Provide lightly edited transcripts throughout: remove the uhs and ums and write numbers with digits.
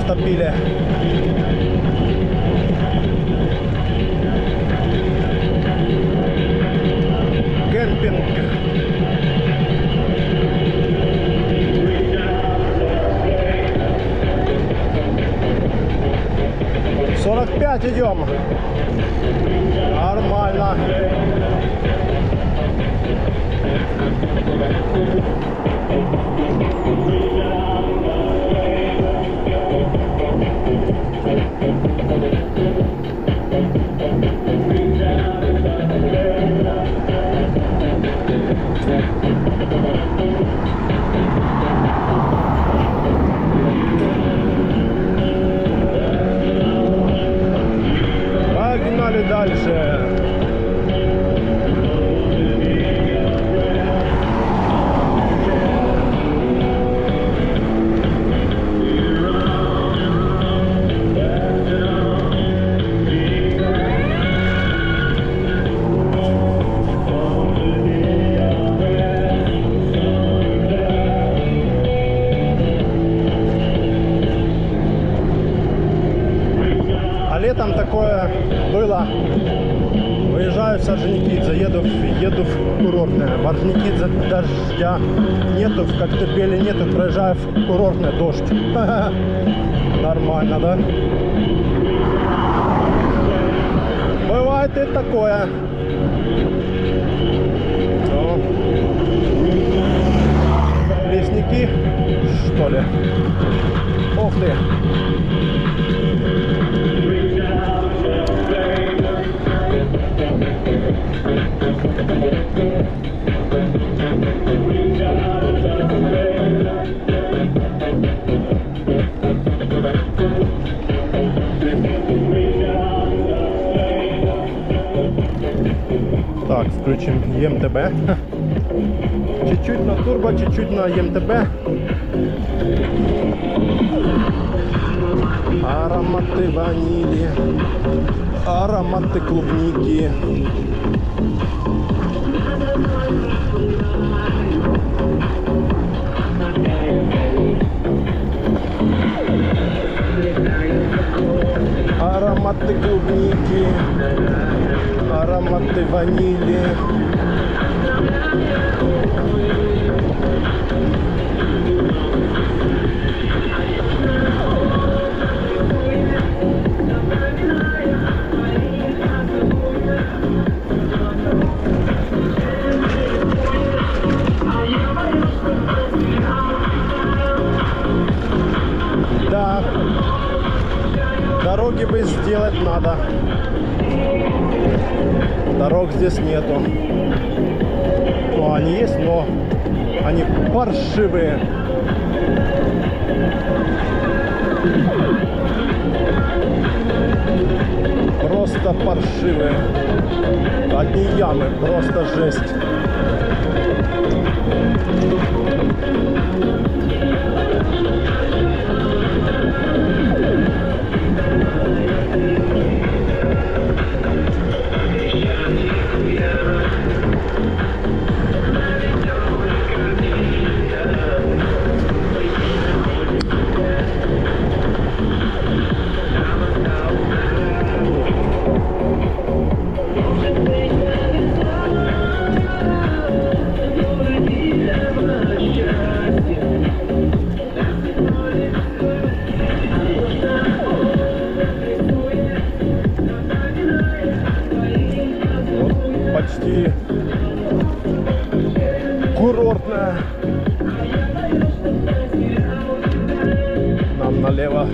автопиле. Кемпинг. «45 идем. Нормально. Погнали дальше. Летом такое было. Выезжаю в Орджоникидзе, еду в курортное. В Орджоникидзе дождя нету, в Коктебеле нету, проезжаю в курортное, дождь. Нормально, да? Бывает и такое. Лесники, что ли? Ох ты! Так, включим ЕМТБ. Чуть-чуть на турбо, чуть-чуть на ЕМТБ. Ароматы ванили, ароматы клубники. Ароматы клубники, ароматы ванили. Да, дороги бы сделать надо. Дорог здесь нету. Ну, они есть, но они паршивые. Просто паршивые. Одни ямы, просто жесть. Почти курортная. Нам налево.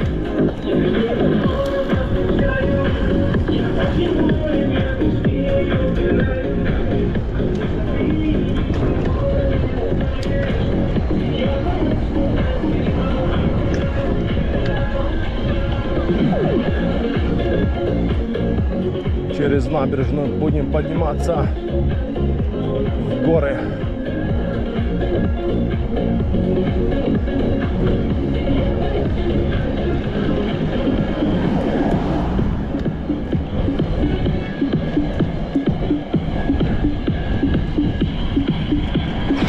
Через набережную будем подниматься в горы.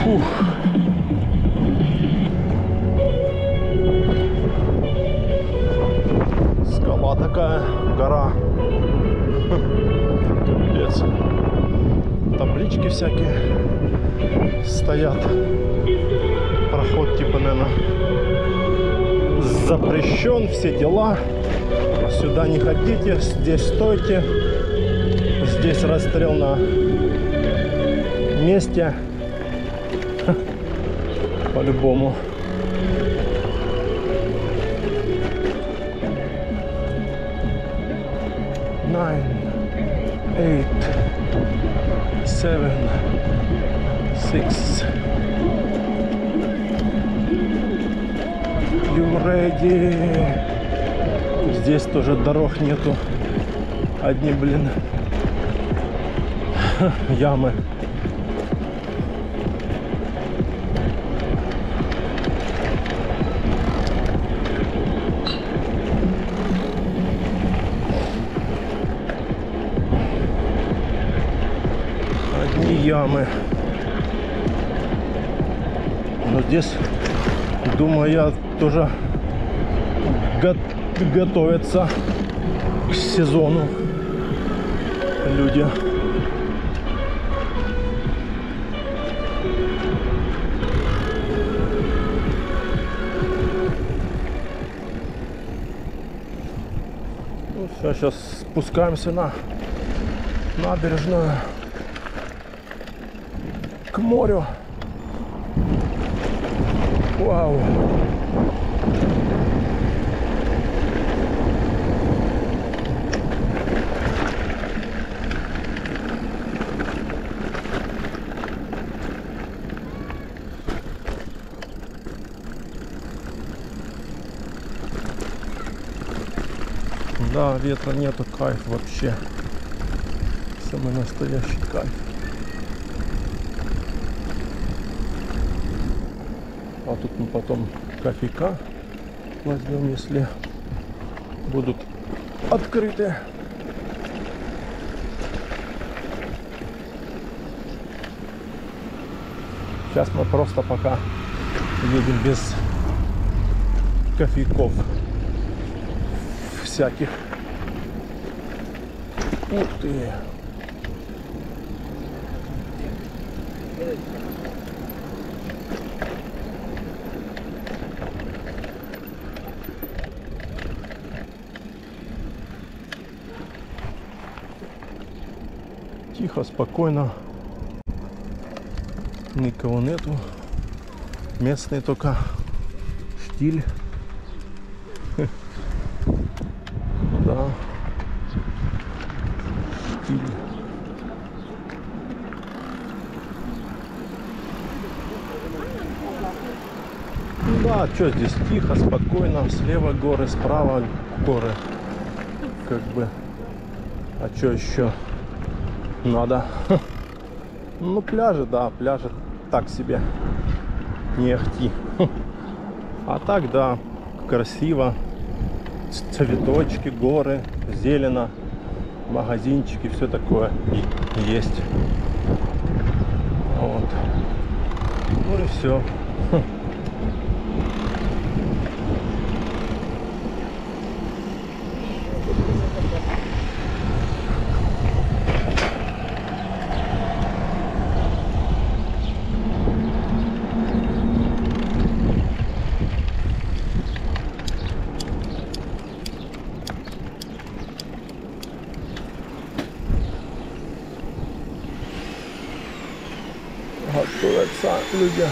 Фух. стоят. Проход типа, наверное, запрещен, все дела. Сюда не ходите, здесь стойте. Здесь расстрел на месте. По-любому. Nine, 8, 7, 6. You ready? Здесь тоже дорог нету. Одни, блин, ямы. Одни ямы. Но здесь, думаю, я тоже готовятся к сезону люди. Ну, все, сейчас спускаемся на набережную к морю. Вау! Да, ветра нету, кайф вообще. Самый настоящий кайф. А тут мы потом кофейка возьмем, если будут открыты. Сейчас мы просто пока едем без кофейков всяких. Ух ты! Тихо, спокойно. Никого нету. Местный только штиль. Да. Штиль. Да, что здесь тихо, спокойно. Слева горы, справа горы. Как бы. А что еще надо? Ну, пляжи, да, пляжи так себе. Не ахти. А так, да, красиво. Цветочки, горы, зелено, магазинчики, все такое есть. Вот. Ну и все. Готовятся люди.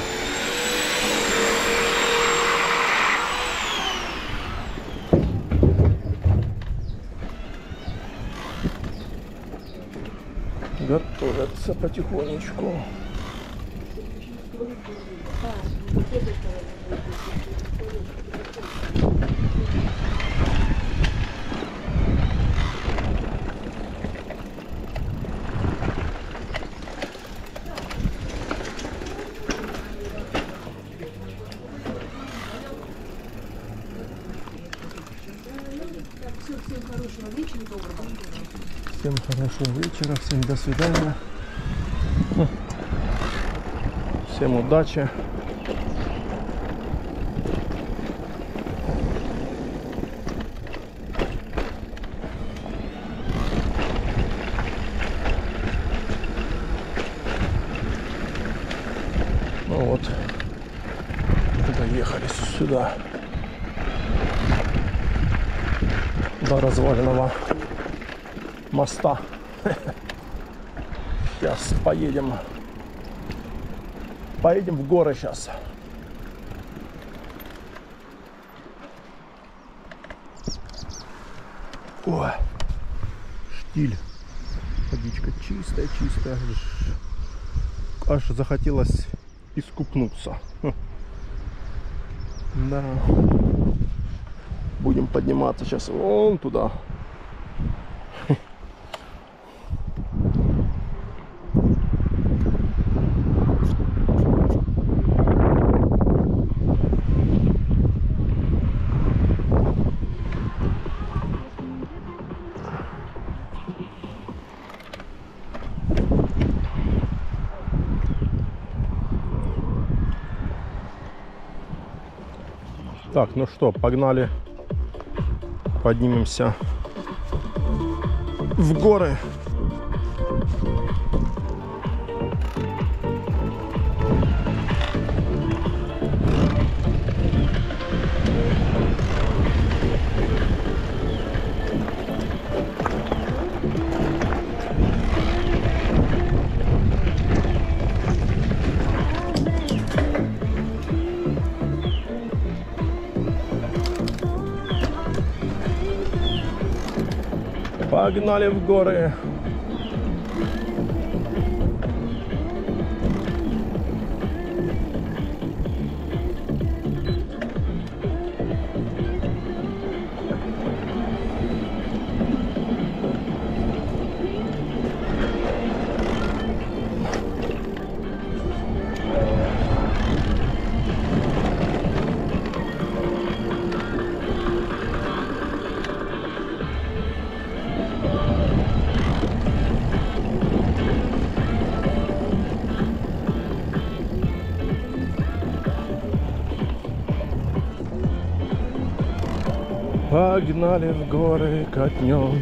Готовятся потихонечку. Всем хорошего вечера, всем до свидания. Всем удачи. Ну вот, доехали сюда, до разваленного моста. Сейчас поедем в горы сейчас. О, штиль, водичка чистая, аж захотелось искупнуться. Да, будем подниматься сейчас вон туда. Так, ну что, погнали, поднимемся в горы. Погнали в горы. Погнали в горы, катнем.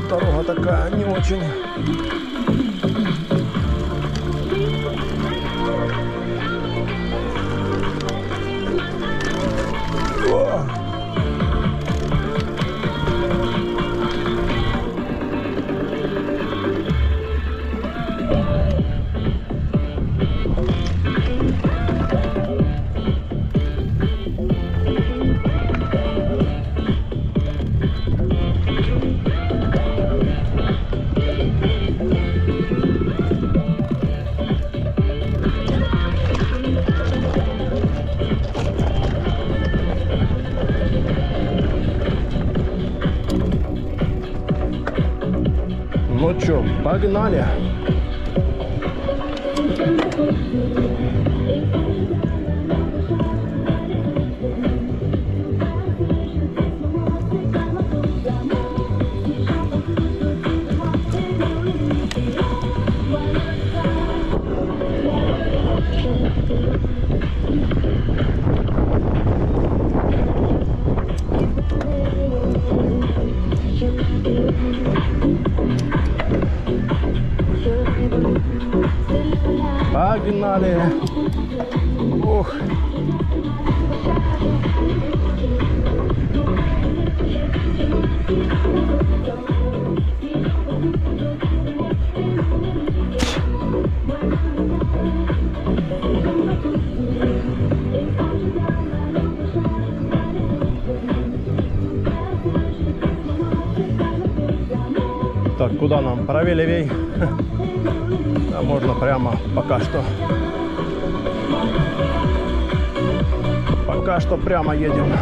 Дорога такая не очень. О! Ну чё, погнали! Погнали! Ух! Так, куда нам? Правее, левей? Да, можно прямо пока что. Пока что прямо едем.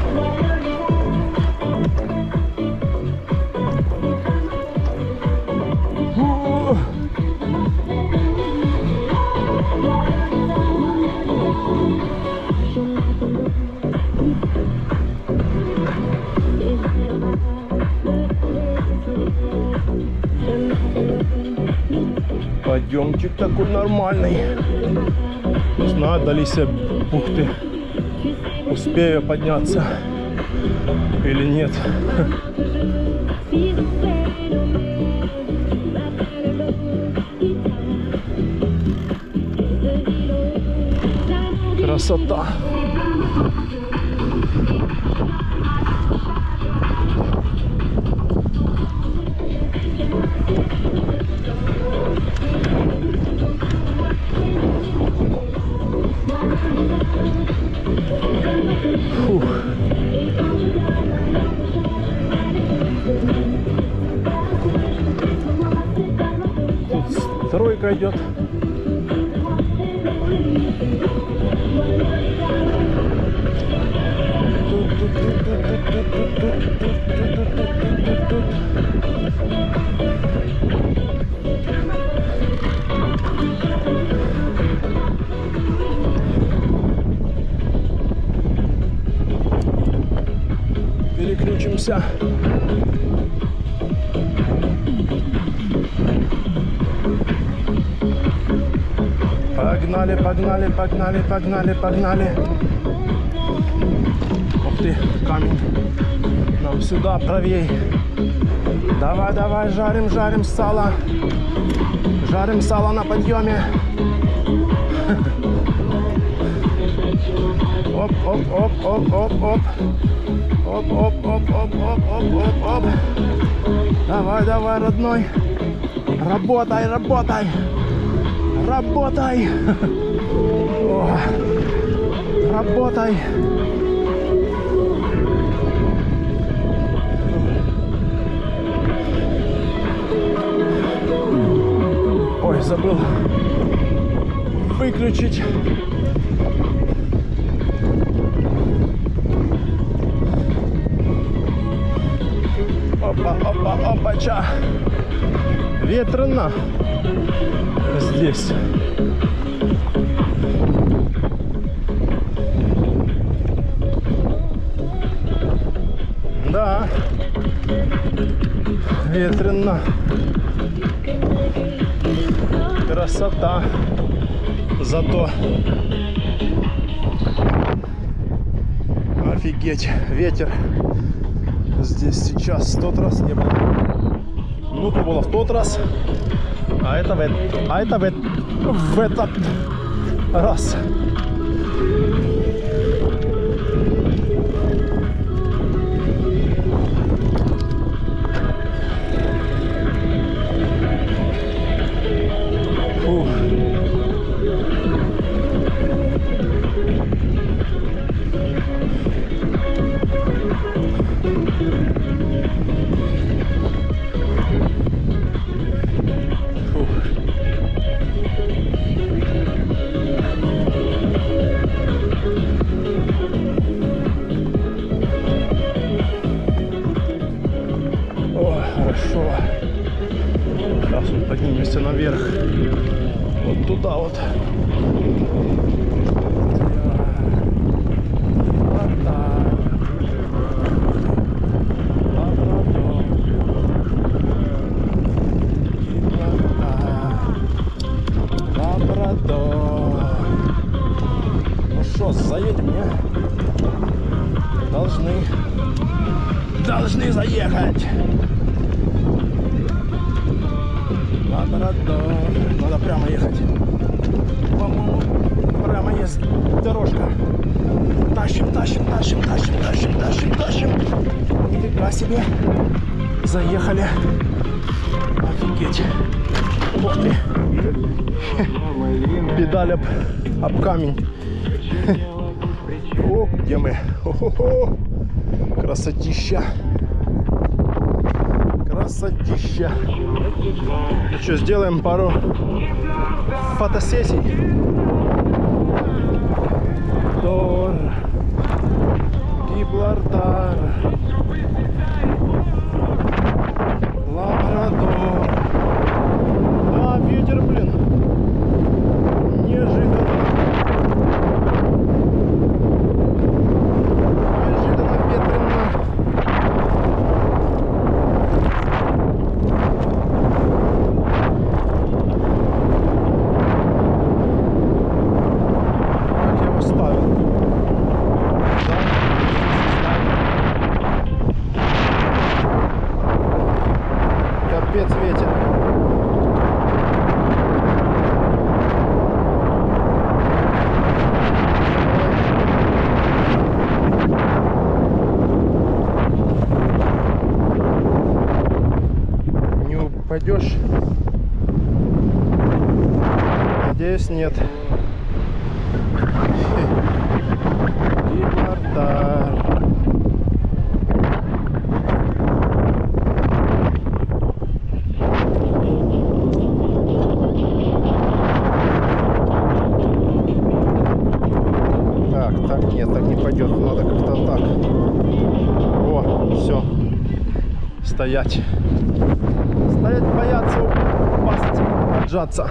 Подъемчик такой нормальный. Не знаю, дали себе бухты. Успею подняться или нет. Красота. Фух. Тут стройка идет. Переключимся. Погнали, погнали, погнали, погнали, погнали. Ух ты, камень. Нам сюда, правей. Давай, давай, жарим, жарим сало. Жарим сало на подъеме. Оп, оп, оп, оп, оп, оп. Оп, оп, оп, оп, оп, оп, оп, оп. Давай, давай, родной. Работай, работай. Работай. О, работай. Ой, забыл выключить. Опа, опа, опача. Ветрено здесь. Да, ветрено. Красота. Зато офигеть, ветер здесь сейчас в тот раз не было. Ну, то было в тот раз, а это в этот раз. Фух. Хорошо. Сейчас вот поднимемся наверх. Вот туда вот. Лабрадор. Ну что, заедем, не? Должны заехать. Лабрадор. Надо прямо ехать. По-моему, прямо есть дорожка. Тащим, тащим, тащим, тащим, тащим, тащим, тащим. Нифига себе. Заехали. Офигеть. Ух ты. Педаль об камень. О, где мы? О-хо-хо. Красотища. Красотища. Ну что, сделаем пару фотосессий. Тор. Гибралтар. Лабрадор. А, ветер, блин. Неожиданно. найдешь. Надеюсь, нет. Гибралтар. Так, нет, так не пойдет. Надо как-то так. О, все. Стоять. Стоять, бояться упасть, отжаться.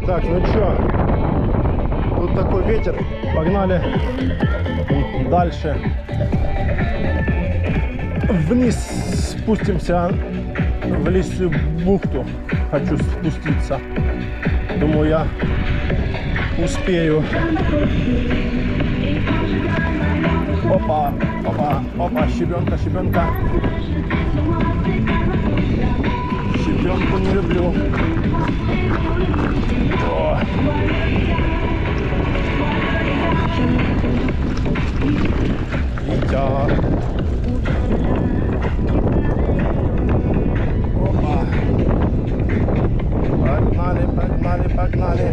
Так, ну чё, тут такой ветер, погнали дальше. Вниз спустимся, в Лисью бухту хочу спуститься. Думаю, я успею. Опа, опа, опа, щебенка, щебенка. Щебенку не люблю. О. Витя. Опа. Погнали, погнали, погнали.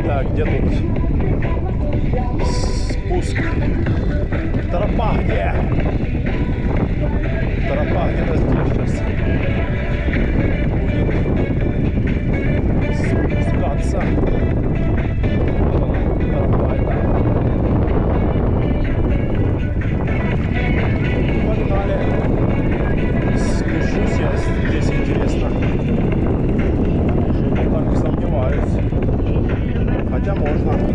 Так, где тут спуск? Тропа где? Тропа где-то здесь сейчас будет спускаться. Тропа это. Погнали. Спущусь я здесь, интересно. Что-то так сомневаюсь. Хотя можно.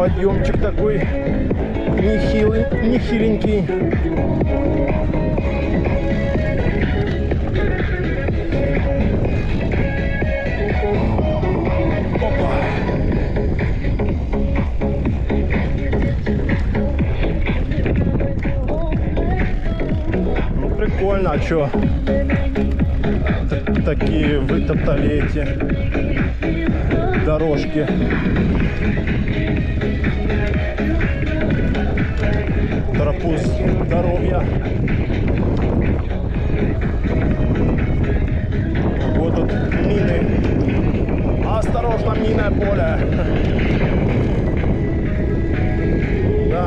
Подъемчик такой нехиленький. Опа. Ну прикольно, а чё? Такие вытоптали эти дорожки. Тропу здоровья. Вот тут мины. Осторожно, минное поле. Да.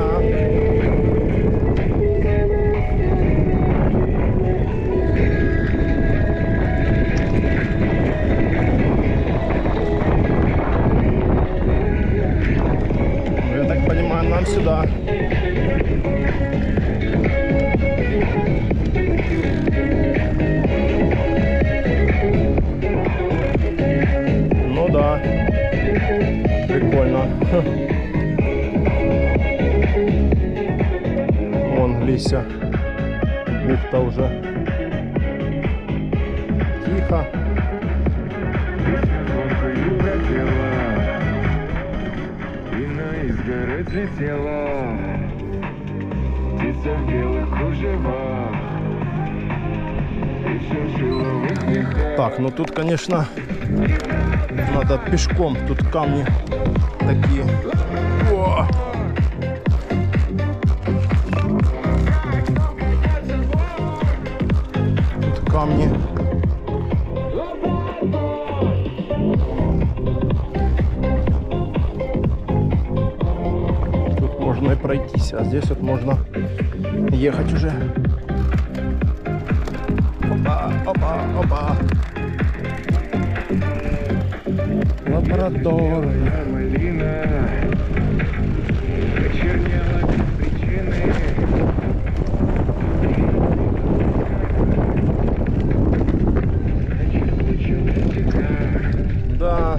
Я так понимаю, нам сюда. Ну да, прикольно. Вон Лися, бухта уже. Тихо. Так, ну тут, конечно, надо пешком. Тут камни такие. О! Тут камни. Тут можно и пройтись, а здесь вот можно ехать уже. Опа, опа, опа. Лаборатория. Да.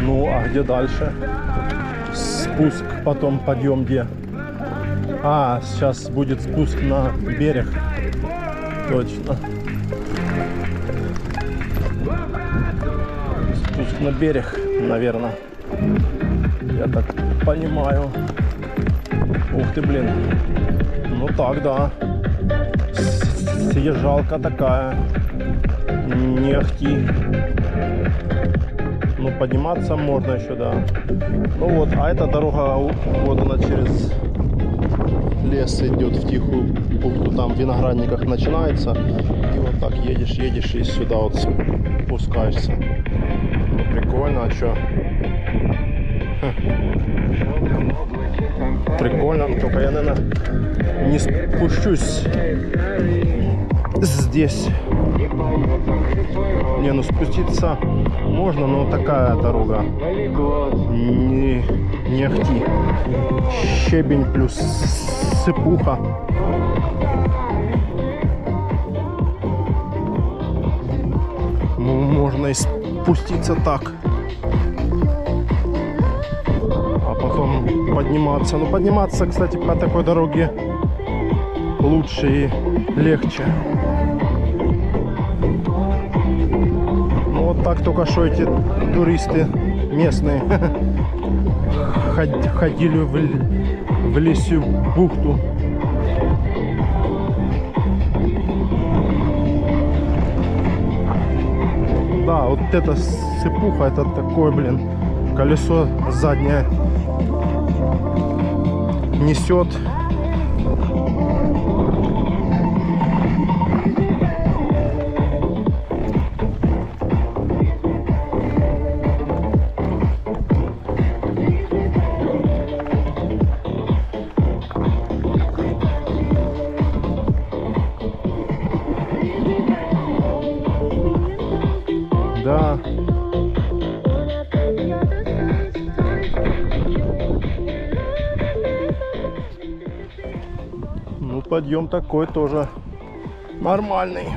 Ну, а где дальше? Спуск, потом подъем где? А, сейчас будет спуск на берег. Точно. Спуск на берег, наверное. Я так понимаю. Ух ты, блин. Ну так, да. Съезжалка такая. Не ахти. Ну, подниматься можно еще, да. Ну вот, а эта дорога, вот она через лес идет в тихую бухту. Там в виноградниках начинается. И вот так едешь, едешь и сюда вот спускаешься. Ну, прикольно, а что? Прикольно, только я, наверное, не спущусь здесь. Не, ну спуститься можно, но такая дорога не ахти. Щебень плюс сыпуха. Можно и спуститься так, а потом подниматься. Ну, подниматься, кстати, по такой дороге лучше и легче. Ну, вот так только что эти туристы местные ходили в Лисью бухту. Да, вот эта сыпуха, это такое, блин, колесо заднее несет. Да. Ну, подъем такой тоже нормальный.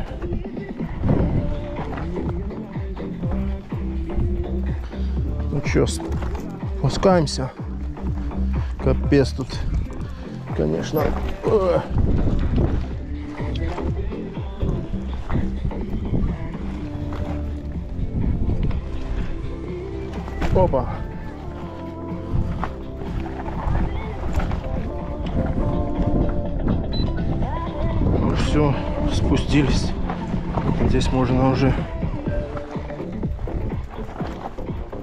Ну что, Спускаемся. Капец тут, конечно. Опа. Ну все, спустились. Здесь можно уже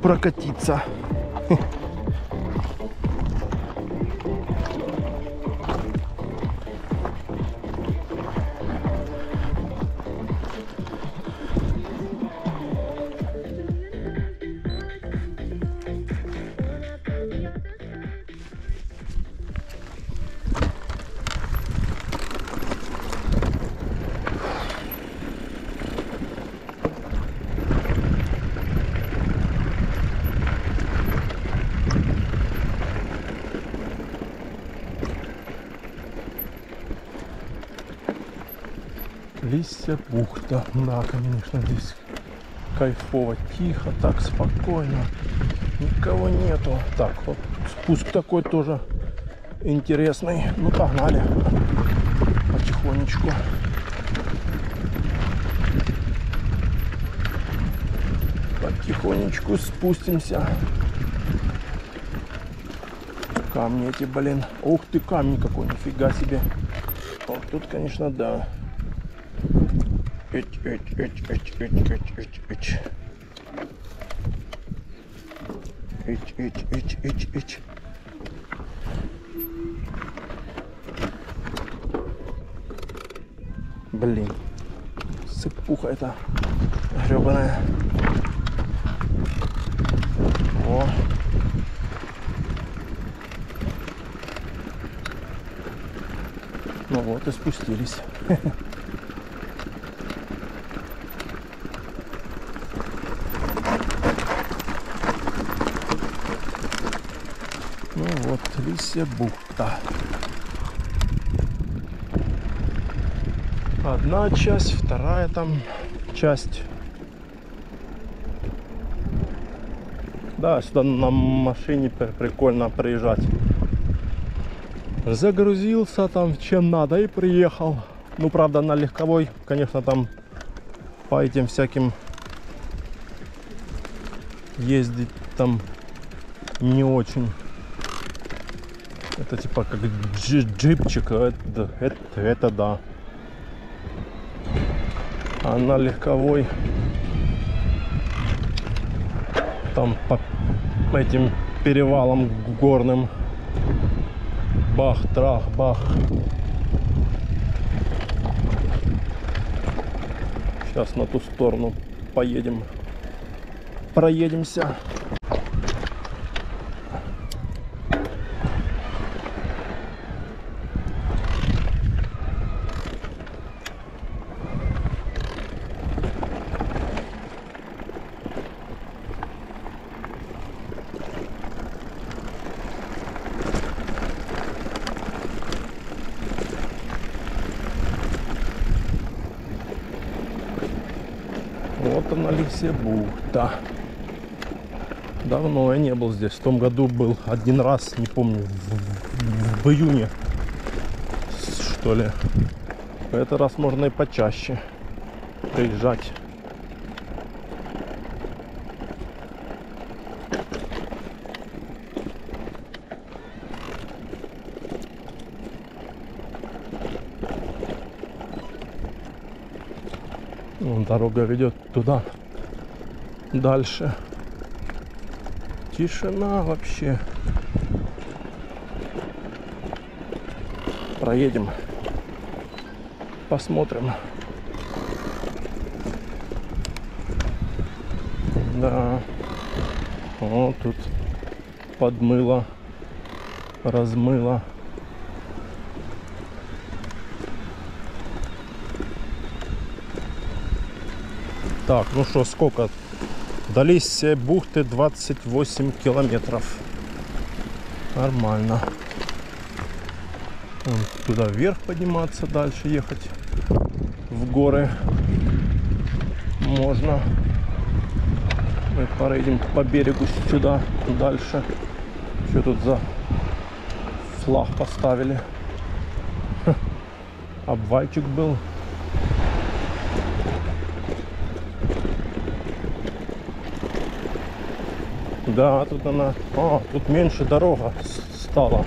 прокатиться. Лисья бухта. Да, конечно, здесь кайфово, тихо, так спокойно. Никого нету. Так, вот спуск такой тоже интересный. Ну, погнали. Потихонечку. Потихонечку спустимся. Камни эти, блин. Ух ты, камни какой, нифига себе. Вот тут, конечно, да. Блин, сыпуха это гребаная. О. Ну вот и спустились. Ну вот, Лисья бухта. Одна часть, вторая там часть. Да, сюда на машине прикольно приезжать. Загрузился там чем надо и приехал. Ну, правда, на легковой, конечно, там по этим всяким ездить там не очень. Это типа как джипчик, это да. А на легковой там по этим перевалам горным бах, трах, бах. Сейчас на ту сторону поедем, проедемся. Вот она, Лисья бухта. Давно я не был здесь. В том году был один раз, не помню, в июне, что ли. В этот раз можно и почаще приезжать. Вон дорога ведет туда, дальше. Тишина вообще. Проедем, посмотрим. Да, вот тут подмыло, размыло. Так, ну что, сколько? До Лисьей бухты 28 километров. Нормально. Вон туда вверх подниматься, дальше ехать в горы можно. Мы поедем по берегу сюда, дальше. Что тут за флаг поставили? Обвальчик был. Да, тут она... А, тут меньше дорога стала.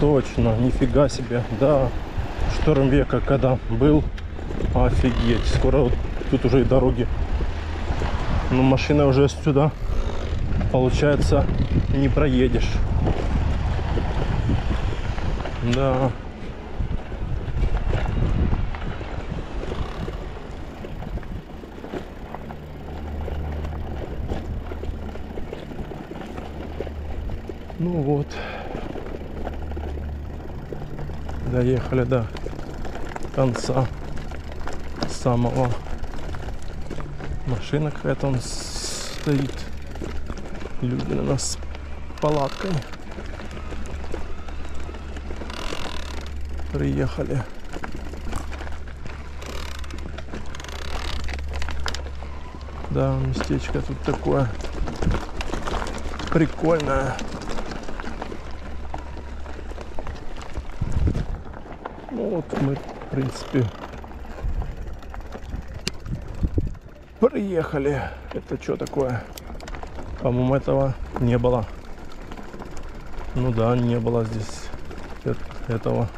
Точно, нифига себе. Да, шторм века когда был. Офигеть. Скоро вот тут уже и дороги. Но машина уже сюда, получается, не проедешь. Да. Ну вот. Доехали до конца самого. Машина какая-то он стоит. Люди на нас с палаткой приехали. Да, местечко тут такое прикольное. Ну вот мы, в принципе, приехали. Это что такое? По-моему, этого не было. Ну да, не было здесь этого.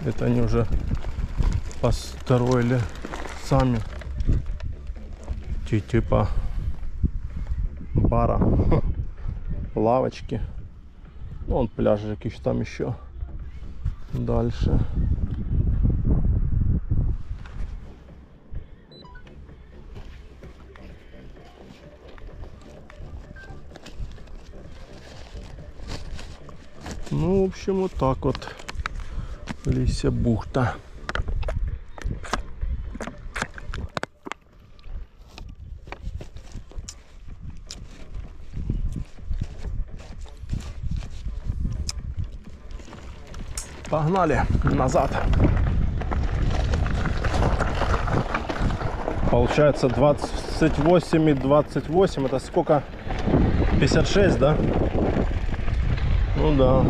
Это они уже построили сами. Типа бара, лавочки. Вон пляжик еще там еще дальше. Ну, в общем, вот так вот Лисья бухта. Погнали назад. Получается 28 и 28. Это сколько? 56, да? Ну да.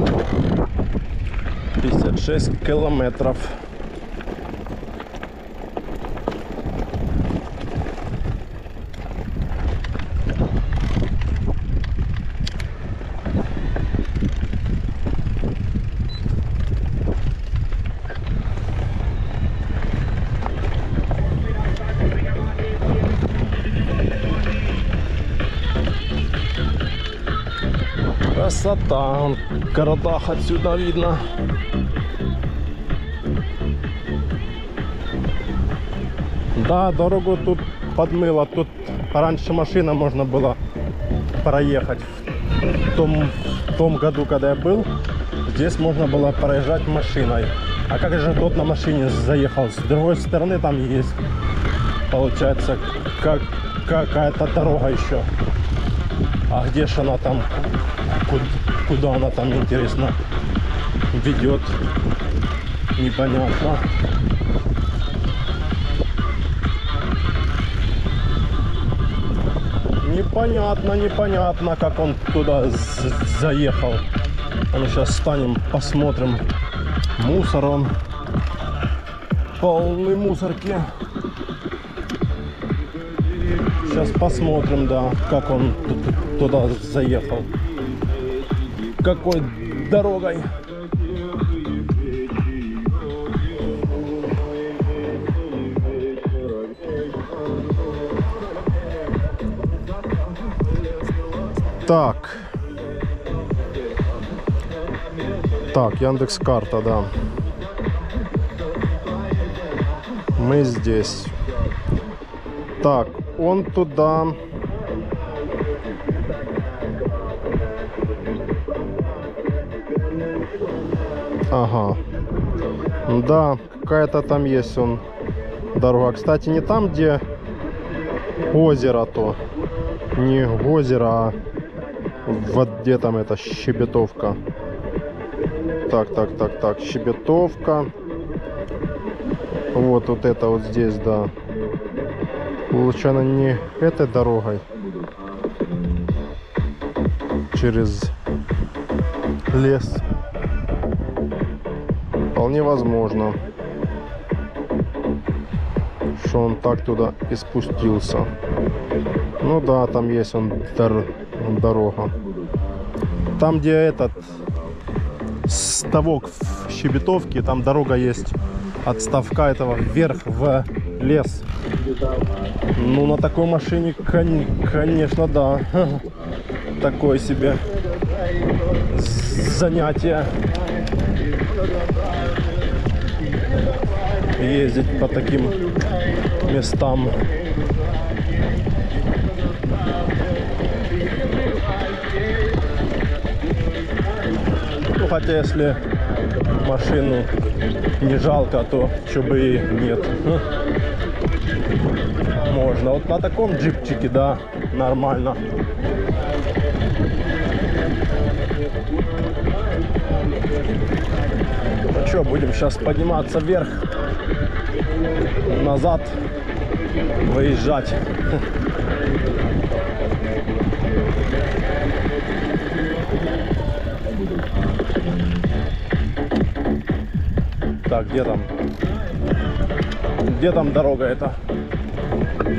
56 километров. Красота, он Карадах отсюда видно. Да, дорогу тут подмыло. Тут раньше машина можно было проехать. В том году, когда я был, здесь можно было проезжать машиной. А как же тот на машине заехал? С другой стороны там есть, получается, какая-то дорога еще. А где же она там? Куда она там, интересно, ведет? Непонятно. Непонятно, как он туда заехал. А мы сейчас станем, посмотрим. Мусор он. Полный мусорки. Сейчас посмотрим, да, как он туда заехал. Какой дорогой. Так, Яндекс.Карта, да. Мы здесь. Так, он туда. Ага. Да, какая-то там есть он дорога. Кстати, не там, где озеро то. Не озеро, а вот где там это Щебетовка. Так, Щебетовка. Вот это вот здесь, да. Случайно не этой дорогой? через лес. Вполне возможно, что он так туда и спустился. Ну да, там есть дорога. Там, где этот ставок в Щебетовке, там дорога есть от ставка этого вверх в лес. Ну, на такой машине, конечно, да. Такое себе занятие. Ездить по таким местам. Ну, хотя если машину не жалко, то чё бы и нет. Можно. Вот на таком джипчике, да, нормально. Ну что, будем сейчас подниматься вверх, назад, выезжать. Так, где там? Где там дорога эта?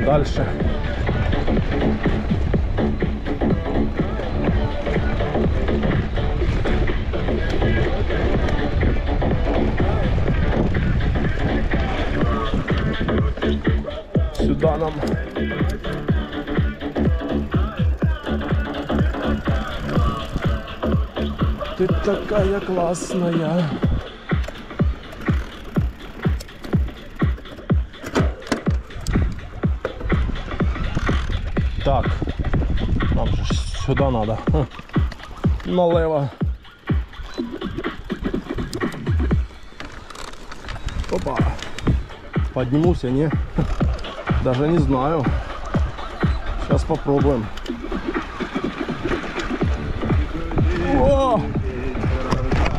Дальше. Сюда нам. Ты такая классная. Так, нам же сюда надо. Налево. Опа. Поднимусь я, не? Даже не знаю. Сейчас попробуем. О!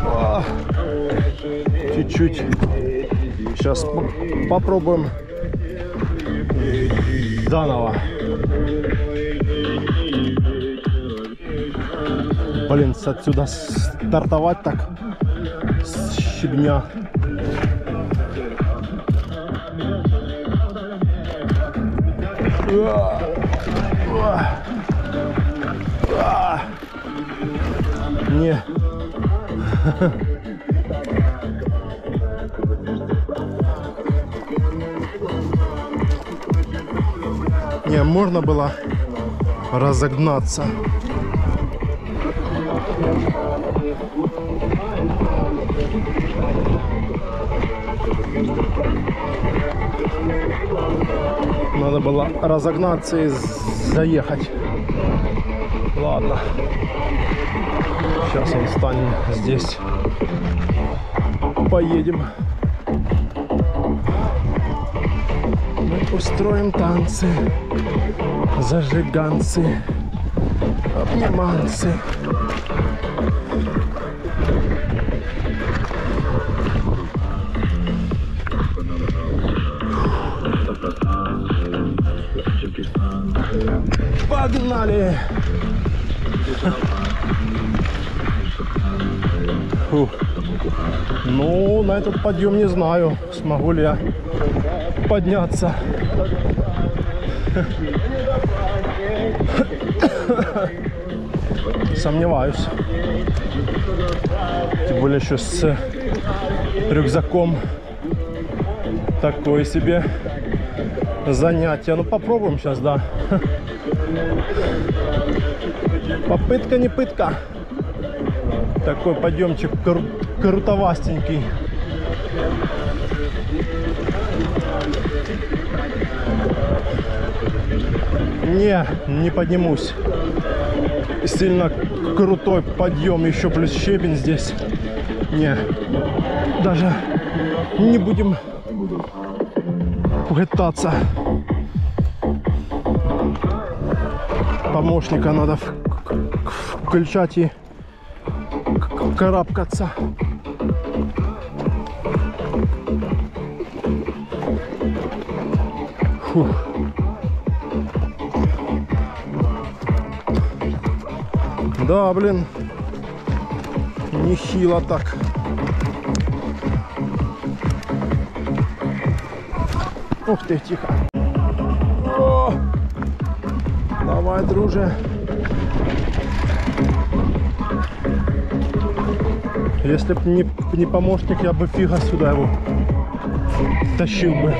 О! Чуть-чуть. Сейчас попробуем заново. Блин, отсюда стартовать так с щебня. Не. Не, можно было разогнаться. Надо было разогнаться и заехать. Ладно. Сейчас он станет здесь. Поедем. Мы устроим танцы. Зажиганцы. Обниманцы. Погнали! Фух. Ну, на этот подъем не знаю, смогу ли я подняться. Сомневаюсь. Тем более еще с рюкзаком. Такое себе занятие. Ну, попробуем сейчас, да. Попытка не пытка. Такой подъемчик крутовастенький. Не поднимусь. Сильно крутой подъем, еще плюс щебень здесь. Не, даже не будем пытаться. Помощника надо включать и карабкаться. Да, блин. Нехило так. Ух ты, тихо. О! Давай, друже. Если бы не помощник, я бы фига сюда его тащил бы.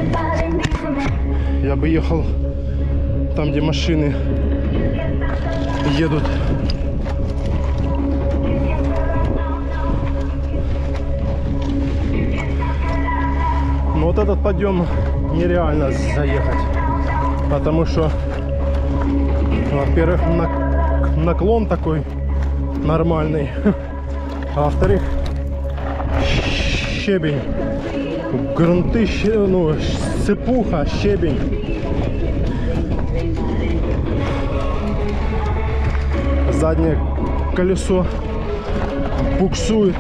Я бы ехал там, где машины едут. Но вот этот подъем нереально заехать, потому что, во-первых, наклон такой нормальный, а во-вторых, щебень, грунты, ну, сыпуха, щебень. Заднее колесо буксует,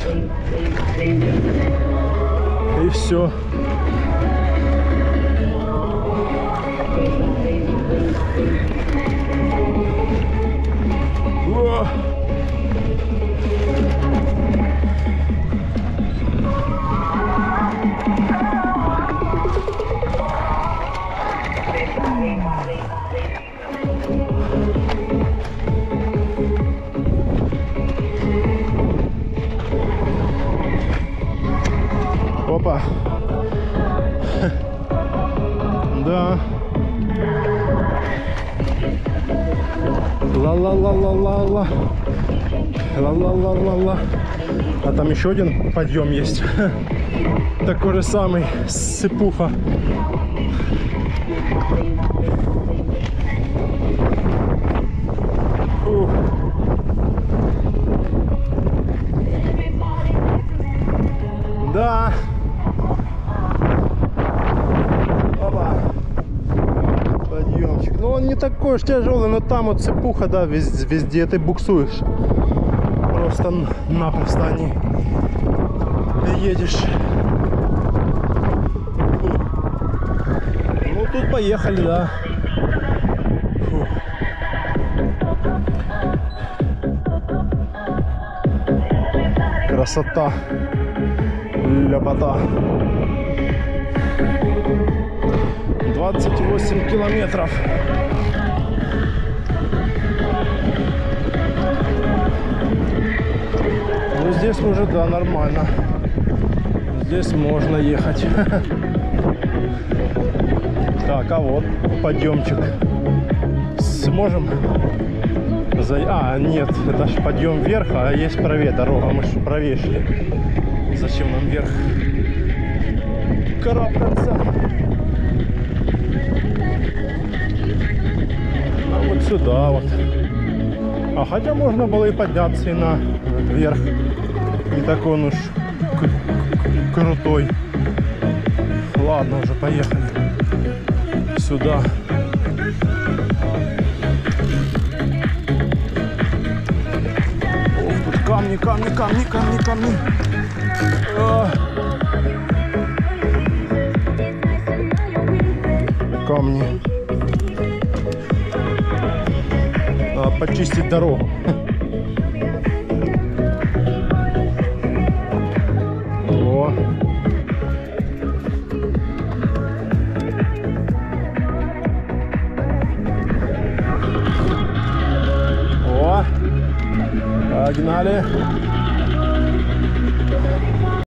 и все. О! Опа. Да. Ла-ла-ла-ла-ла-ла. Ла-ла-ла-ла-ла. А там еще один подъем есть. Такой же самый, сыпуха. Да. Опа. Подъемчик. Ну он не такой уж тяжелый, но там вот цепуха, да, везде ты буксуешь. Просто-напросто не едешь. Ну тут поехали, да. Фу. Красота. Ляпота. 28 километров. Ну здесь уже, да, нормально. Здесь можно ехать. Так, а вот подъемчик. Сможем? А, нет, это ж подъем вверх, а есть правее дорога. Мы же правее шли. Зачем нам вверх карабкаться? А вот сюда вот. А хотя можно было и подняться и наверх. Не такой он уж крутой. Ладно, уже поехали сюда. Ох, тут камни, камни, камни, камни, камни. Камни. Надо почистить дорогу. О. О. Погнали.